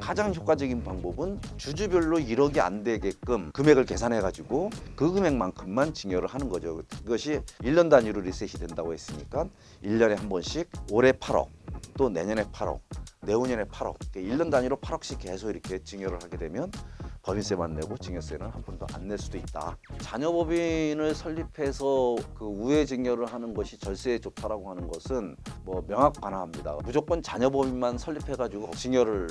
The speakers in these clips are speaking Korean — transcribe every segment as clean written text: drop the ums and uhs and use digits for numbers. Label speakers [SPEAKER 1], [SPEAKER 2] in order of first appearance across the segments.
[SPEAKER 1] 가장 효과적인 방법은 주주별로 1억이 안 되게끔 금액을 계산해 가지고 그 금액만큼만 증여를 하는 거죠. 그것이 1년 단위로 리셋이 된다고 했으니까 1년에 한 번씩 올해 8억, 또 내년에 8억, 내후년에 8억, 1년 단위로 8억씩 계속 이렇게 증여를 하게 되면 법인세만 내고 증여세는 한 푼도 안 낼 수도 있다. 자녀법인을 설립해서 그 우회 증여를 하는 것이 절세에 좋다라고 하는 것은 뭐 명확관화합니다. 무조건 자녀법인만 설립해가지고 증여를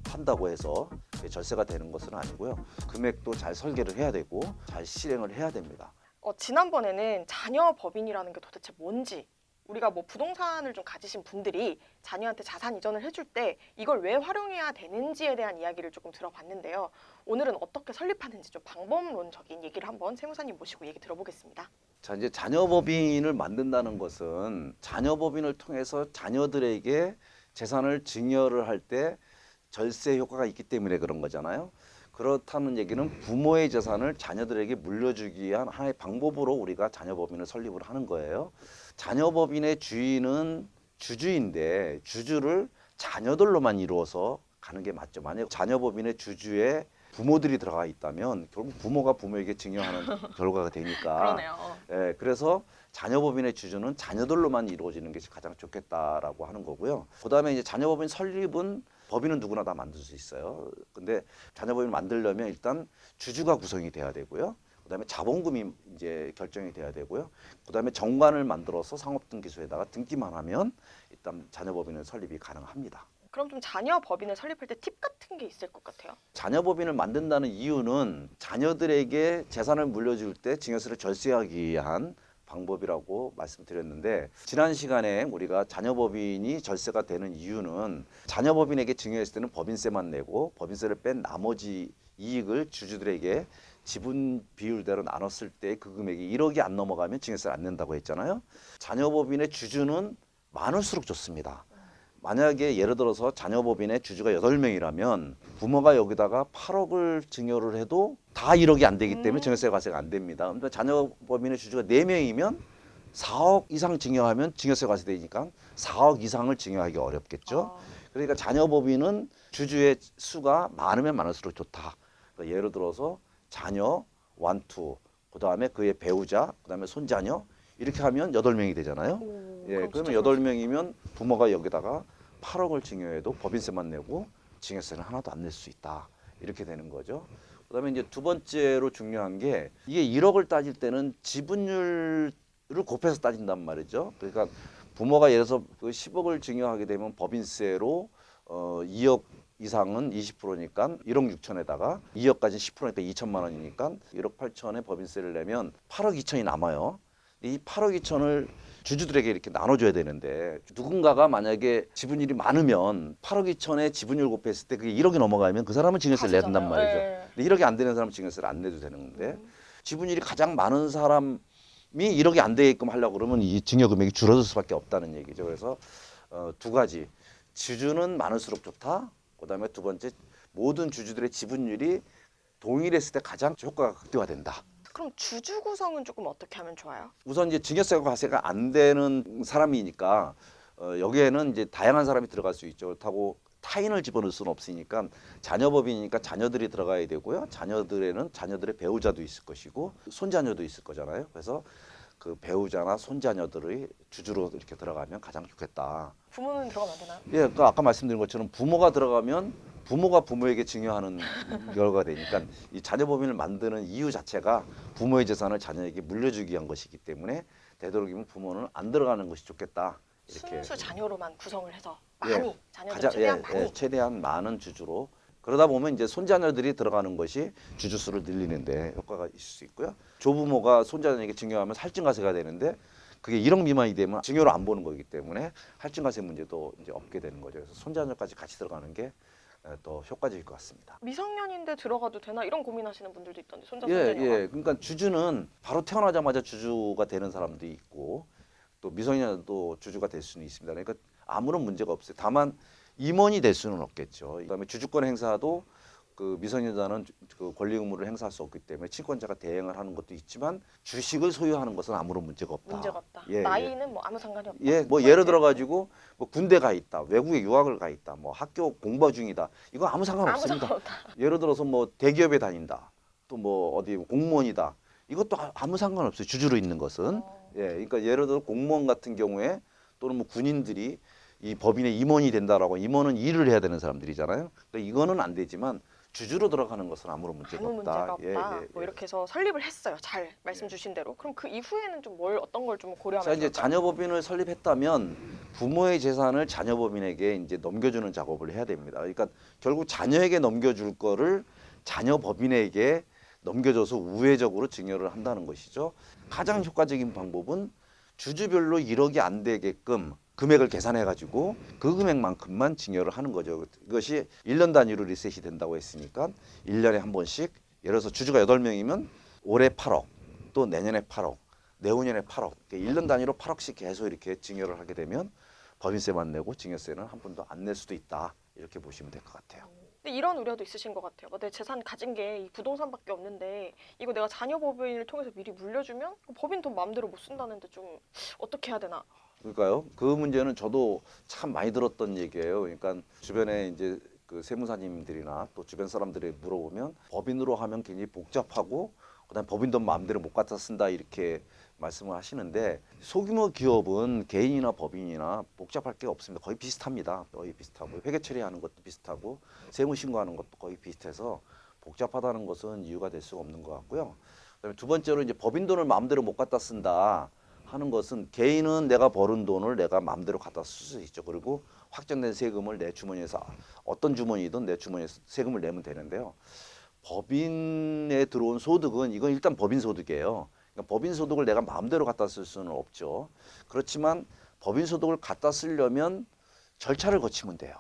[SPEAKER 1] 한다고 해서 절세가 되는 것은 아니고요. 금액도 잘 설계를 해야 되고 잘 실행을 해야 됩니다.
[SPEAKER 2] 지난번에는 자녀 법인이라는 게 도대체 뭔지, 우리가 뭐 부동산을 좀 가지신 분들이 자녀한테 자산 이전을 해줄 때 이걸 왜 활용해야 되는지에 대한 이야기를 조금 들어봤는데요. 오늘은 어떻게 설립하는지 좀 방법론적인 얘기를 한번 세무사님 모시고 얘기 들어보겠습니다.
[SPEAKER 1] 자, 이제 자녀법인을 만든다는 것은 자녀법인을 통해서 자녀들에게 재산을 증여를 할 때 절세 효과가 있기 때문에 그런 거잖아요. 그렇다는 얘기는 부모의 재산을 자녀들에게 물려주기 위한 하나의 방법으로 우리가 자녀법인을 설립을 하는 거예요. 자녀법인의 주인은 주주인데 주주를 자녀들로만 이루어서 가는 게 맞죠. 만약 자녀법인의 주주에 부모들이 들어가 있다면 결국 부모가 부모에게 증여하는 결과가 되니까.
[SPEAKER 2] 그러네요.
[SPEAKER 1] 예, 그래서 자녀법인의 주주는 자녀들로만 이루어지는 것이 가장 좋겠다라고 하는 거고요. 그다음에 이제 자녀법인 설립은 법인은 누구나 다 만들 수 있어요. 근데 자녀법인 만들려면 일단 주주가 구성이 돼야 되고요. 그다음에 자본금이 이제 결정이 돼야 되고요. 그다음에 정관을 만들어서 상업등기소에다가 등기만 하면 일단 자녀법인은 설립이 가능합니다.
[SPEAKER 2] 그럼 좀 자녀 법인을 설립할 때 팁 같은 게 있을 것 같아요.
[SPEAKER 1] 자녀법인을 만든다는 이유는 자녀들에게 재산을 물려줄 때 증여세를 절세하기 위한 방법이라고 말씀드렸는데 지난 시간에 우리가 자녀법인이 절세가 되는 이유는 자녀법인에게 증여했을 때는 법인세만 내고 법인세를 뺀 나머지 이익을 주주들에게 지분 비율대로 나눴을 때 그 금액이 1억이 안 넘어가면 증여세를 안 낸다고 했잖아요. 자녀법인의 주주는 많을수록 좋습니다. 만약에 예를 들어서 자녀법인의 주주가 8명이라면 부모가 여기다가 8억을 증여를 해도 다 1억이 안 되기 때문에 증여세 과세가 안 됩니다. 근데 자녀법인의 주주가 4명이면 4억 이상 증여하면 증여세 과세되니까 4억 이상을 증여하기 어렵겠죠. 그러니까 자녀법인은 주주의 수가 많으면 많을수록 좋다. 그러니까 예를 들어서 자녀, 완투, 그다음에 그의 배우자, 그다음에 손자녀 이렇게 하면 8명이 되잖아요. 예, 그러면 8명이면 부모가 여기다가 8억을 증여해도 법인세만 내고 증여세는 하나도 안 낼 수 있다. 이렇게 되는 거죠. 그다음에 이제 두 번째로 중요한 게 이게 1억을 따질 때는 지분율을 곱해서 따진단 말이죠. 그러니까 부모가 예를 들어서 그 10억을 증여하게 되면 법인세로 2억 이상은 20%니까 1억 6천에다가 2억까지 10%니까 2천만 원이니까 1억 8천에 법인세를 내면 8억 2천이 남아요. 이 8억 2천을 주주들에게 이렇게 나눠줘야 되는데 누군가가 만약에 지분율이 많으면 8억 2천에 지분율 곱했을 때 그게 1억이 넘어가면 그 사람은 증여세를 내야 된단 말이죠. 근데 1억이 안 되는 사람은 증여세를 안 내도 되는 건데 지분율이 가장 많은 사람이 1억이 안 되게끔 하려고 그러면 이 증여 금액이 줄어들 수밖에 없다는 얘기죠. 그래서 두 가지. 주주는 많을수록 좋다. 그다음에 두 번째 모든 주주들의 지분율이 동일했을 때 가장 효과가 극대화된다.
[SPEAKER 2] 그럼 주주 구성은 조금 어떻게 하면 좋아요?
[SPEAKER 1] 우선 이제 증여세가 과세가 안 되는 사람이니까 여기에는 이제 다양한 사람이 들어갈 수 있죠. 그렇다고 타인을 집어넣을 수는 없으니까 자녀법이니까 자녀들이 들어가야 되고요. 자녀들에는 자녀들의 배우자도 있을 것이고 손자녀도 있을 거잖아요. 그래서 그 배우자나 손자녀들의 주주로 이렇게 들어가면 가장 좋겠다.
[SPEAKER 2] 부모는 들어가면 안 되나요?
[SPEAKER 1] 예, 그 아까 말씀드린 것처럼 부모가 들어가면 부모가 부모에게 증여하는 결과가 되니까 이 자녀법인을 만드는 이유 자체가 부모의 재산을 자녀에게 물려주기 위한 것이기 때문에 되도록이면 부모는 안 들어가는 것이 좋겠다. 이렇게
[SPEAKER 2] 순수 자녀로만 구성을 해서
[SPEAKER 1] 예,
[SPEAKER 2] 많이 자녀들 최대한 많이.
[SPEAKER 1] 최대한 많은 주주로 그러다 보면 이제 손자녀들이 들어가는 것이 주주 수를 늘리는데 효과가 있을 수 있고요. 조부모가 손자녀에게 증여하면 할증과세가 되는데 그게 1억 미만이 되면 증여를 안 보는 거기 때문에 할증과세 문제도 이제 없게 되는 거죠. 그래서 손자녀까지 같이 들어가는 게 더 효과적일 것 같습니다.
[SPEAKER 2] 미성년인데 들어가도 되나 이런 고민하시는 분들도 있던데 손자
[SPEAKER 1] 예,
[SPEAKER 2] 손자녀가.
[SPEAKER 1] 예. 그러니까 주주는 바로 태어나자마자 주주가 되는 사람도 있고 또 미성년도 주주가 될 수는 있습니다. 그러니까 아무런 문제가 없어요. 다만 임원이 될 수는 없겠죠. 그다음에 주주권 행사도 그 미성년자는 그 권리 의무를 행사할 수 없기 때문에 친권자가 대행을 하는 것도 있지만 주식을 소유하는 것은 아무런 문제가 없다.
[SPEAKER 2] 문제가 없다.
[SPEAKER 1] 예, 예.
[SPEAKER 2] 나이는 뭐 아무 상관이 없다.
[SPEAKER 1] 예, 뭐 예를 들어 가지고 뭐 군대 가 있다, 외국에 유학을 가 있다, 뭐 학교 공부 중이다. 이거 아무 상관
[SPEAKER 2] 아무
[SPEAKER 1] 없습니다.
[SPEAKER 2] 상관 없다.
[SPEAKER 1] 예를 들어서 뭐 대기업에 다닌다, 또 뭐 어디 공무원이다. 이것도 아무 상관 없어요. 주주로 있는 것은. 예, 그러니까 예를 들어 공무원 같은 경우에 또는 뭐 군인들이 이 법인의 임원이 된다라고 임원은 일을 해야 되는 사람들이잖아요. 그러니까 이거는 안 되지만 주주로 들어가는 것은 아무런 문제가
[SPEAKER 2] 아무
[SPEAKER 1] 없다.
[SPEAKER 2] 문제가 없다. 뭐 이렇게 해서 설립을 했어요. 잘 말씀 주신 대로. 그럼 그 이후에는 좀 어떤 걸 좀
[SPEAKER 1] 자,
[SPEAKER 2] 고려하면
[SPEAKER 1] 이제
[SPEAKER 2] 좋을까요?
[SPEAKER 1] 자녀법인을 설립했다면 부모의 재산을 자녀법인에게 이제 넘겨주는 작업을 해야 됩니다. 그러니까 결국 자녀에게 넘겨줄 거를 자녀법인에게 넘겨줘서 우회적으로 증여를 한다는 것이죠. 가장 효과적인 방법은 주주별로 1억이 안 되게끔 금액을 계산해 가지고 그 금액만큼만 증여를 하는 거죠. 이것이 1년 단위로 리셋이 된다고 했으니까 1년에 한 번씩 예를 들어서 주주가 8명이면 올해 8억, 또 내년에 8억, 내후년에 8억, 1년 단위로 8억씩 계속 이렇게 증여를 하게 되면 법인세만 내고 증여세는 한 번도 안 낼 수도 있다. 이렇게 보시면 될 것 같아요.
[SPEAKER 2] 근데 이런 우려도 있으신 것 같아요. 내 재산 가진 게 이 부동산밖에 없는데 이거 내가 자녀 법인을 통해서 미리 물려주면 법인 돈 마음대로 못 쓴다는데 좀 어떻게 해야 되나?
[SPEAKER 1] 그러니까요. 그 문제는 저도 참 많이 들었던 얘기예요. 그러니까 주변에 이제 그 세무사님들이나 또 주변 사람들이 물어보면 법인으로 하면 굉장히 복잡하고 그다음 법인 돈 마음대로 못 갖다 쓴다 이렇게 말씀을 하시는데 소규모 기업은 개인이나 법인이나 복잡할 게 없습니다. 거의 비슷합니다. 거의 비슷하고 회계 처리하는 것도 비슷하고 세무 신고하는 것도 거의 비슷해서 복잡하다는 것은 이유가 될 수가 없는 것 같고요. 그다음에 두 번째로 이제 법인 돈을 마음대로 못 갖다 쓴다. 하는 것은 개인은 내가 벌은 돈을 내가 마음대로 갖다 쓸 수 있죠. 그리고 확정된 세금을 내 주머니에서 어떤 주머니든 내 주머니에서 세금을 내면 되는데요. 법인에 들어온 소득은 이건 일단 법인 소득이에요. 그러니까 법인 소득을 내가 마음대로 갖다 쓸 수는 없죠. 그렇지만 법인 소득을 갖다 쓰려면 절차를 거치면 돼요.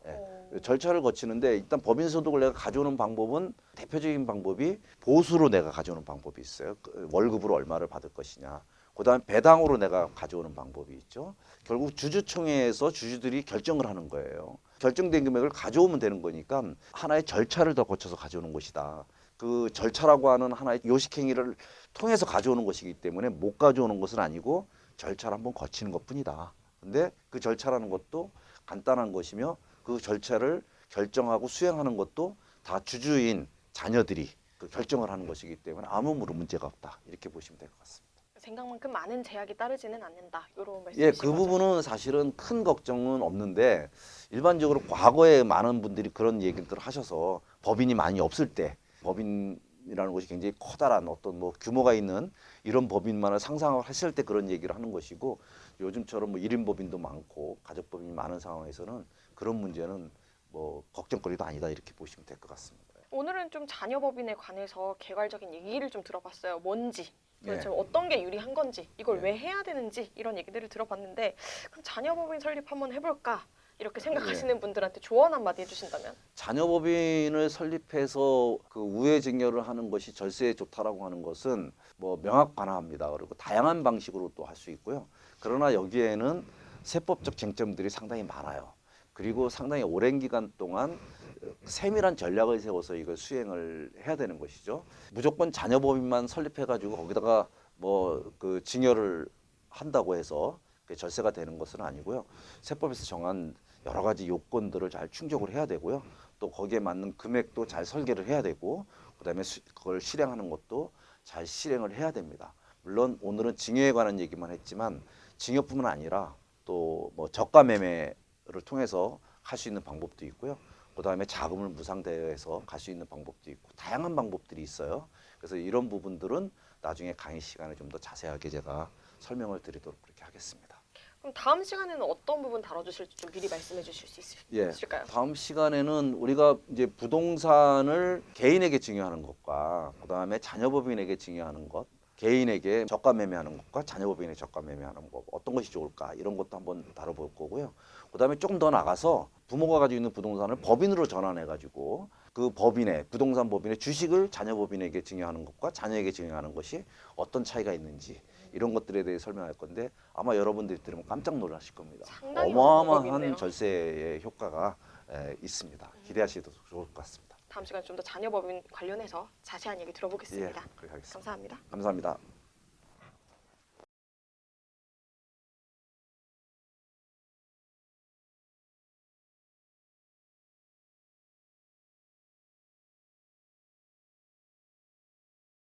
[SPEAKER 1] 예. 절차를 거치는데 일단 법인 소득을 내가 가져오는 방법은 대표적인 방법이 보수로 내가 가져오는 방법이 있어요. 그 월급으로 얼마를 받을 것이냐. 그다음에 배당으로 내가 가져오는 방법이 있죠. 결국 주주총회에서 주주들이 결정을 하는 거예요. 결정된 금액을 가져오면 되는 거니까 하나의 절차를 더 거쳐서 가져오는 것이다. 그 절차라고 하는 하나의 요식행위를 통해서 가져오는 것이기 때문에 못 가져오는 것은 아니고 절차를 한번 거치는 것뿐이다. 근데 그 절차라는 것도 간단한 것이며 그 절차를 결정하고 수행하는 것도 다 주주인 자녀들이 그 결정을 하는 것이기 때문에 아무런 문제가 없다. 이렇게 보시면 될 것 같습니다.
[SPEAKER 2] 생각만큼 많은 제약이 따르지는 않는다. 이런
[SPEAKER 1] 예,
[SPEAKER 2] 말씀이신
[SPEAKER 1] 그
[SPEAKER 2] 거죠?
[SPEAKER 1] 부분은 사실은 큰 걱정은 없는데 일반적으로 과거에 많은 분들이 그런 얘기들을 하셔서 법인이 많이 없을 때 법인이라는 것이 굉장히 커다란 어떤 뭐 규모가 있는 이런 법인만을 상상을 했을 때 그런 얘기를 하는 것이고 요즘처럼 뭐 1인 법인도 많고 가족 법인이 많은 상황에서는 그런 문제는 뭐 걱정거리도 아니다 이렇게 보시면 될 것 같습니다.
[SPEAKER 2] 오늘은 좀 자녀 법인에 관해서 개괄적인 얘기를 좀 들어봤어요. 뭔지, 도대체
[SPEAKER 1] 예.
[SPEAKER 2] 어떤 게 유리한 건지, 이걸
[SPEAKER 1] 예.
[SPEAKER 2] 왜 해야 되는지 이런 얘기들을 들어봤는데 그럼 자녀 법인 설립 한번 해볼까? 이렇게 생각하시는 분들한테 조언 한마디 해주신다면?
[SPEAKER 1] 자녀법인을 설립해서 그 우회 증여를 하는 것이 절세에 좋다라고 하는 것은 뭐 명확관화합니다. 그리고 다양한 방식으로 또 할 수 있고요. 그러나 여기에는 세법적 쟁점들이 상당히 많아요. 그리고 상당히 오랜 기간 동안 세밀한 전략을 세워서 이걸 수행을 해야 되는 것이죠. 무조건 자녀법인만 설립해가지고 거기다가 뭐 그 증여를 한다고 해서 그게 절세가 되는 것은 아니고요. 세법에서 정한 여러 가지 요건들을 잘 충족을 해야 되고요. 또 거기에 맞는 금액도 잘 설계를 해야 되고 그다음에 그걸 실행하는 것도 잘 실행을 해야 됩니다. 물론 오늘은 증여에 관한 얘기만 했지만 증여뿐만 아니라 또 뭐 저가 매매를 통해서 할 수 있는 방법도 있고요. 그다음에 자금을 무상대여해서 갈 수 있는 방법도 있고 다양한 방법들이 있어요. 그래서 이런 부분들은 나중에 강의 시간에 좀 더 자세하게 제가 설명을 드리도록 그렇게 하겠습니다.
[SPEAKER 2] 그럼 다음 시간에는 어떤 부분 다뤄주실지 좀 미리 말씀해 주실 수
[SPEAKER 1] 예,
[SPEAKER 2] 있을까요?
[SPEAKER 1] 다음 시간에는 우리가 이제 부동산을 개인에게 증여하는 것과 그다음에 자녀법인에게 증여하는 것, 개인에게 저가 매매하는 것과 자녀법인에게 저가 매매하는 것 어떤 것이 좋을까 이런 것도 한번 다뤄볼 거고요. 그다음에 조금 더 나가서 부모가 가지고 있는 부동산을 법인으로 전환해 가지고 그 법인의 부동산 법인의 주식을 자녀법인에게 증여하는 것과 자녀에게 증여하는 것이 어떤 차이가 있는지 이런 것들에 대해 설명할 건데 아마 여러분들이 들으면 깜짝 놀라실 겁니다.
[SPEAKER 2] 상당히
[SPEAKER 1] 어마어마한
[SPEAKER 2] 방법인데요.
[SPEAKER 1] 절세의 효과가 있습니다. 기대하셔도 좋을 것 같습니다.
[SPEAKER 2] 다음 시간에 좀 더 자녀법인 관련해서 자세한 얘기 들어보겠습니다.
[SPEAKER 1] 그렇게 하겠습니다.
[SPEAKER 2] 감사합니다.
[SPEAKER 1] 감사합니다.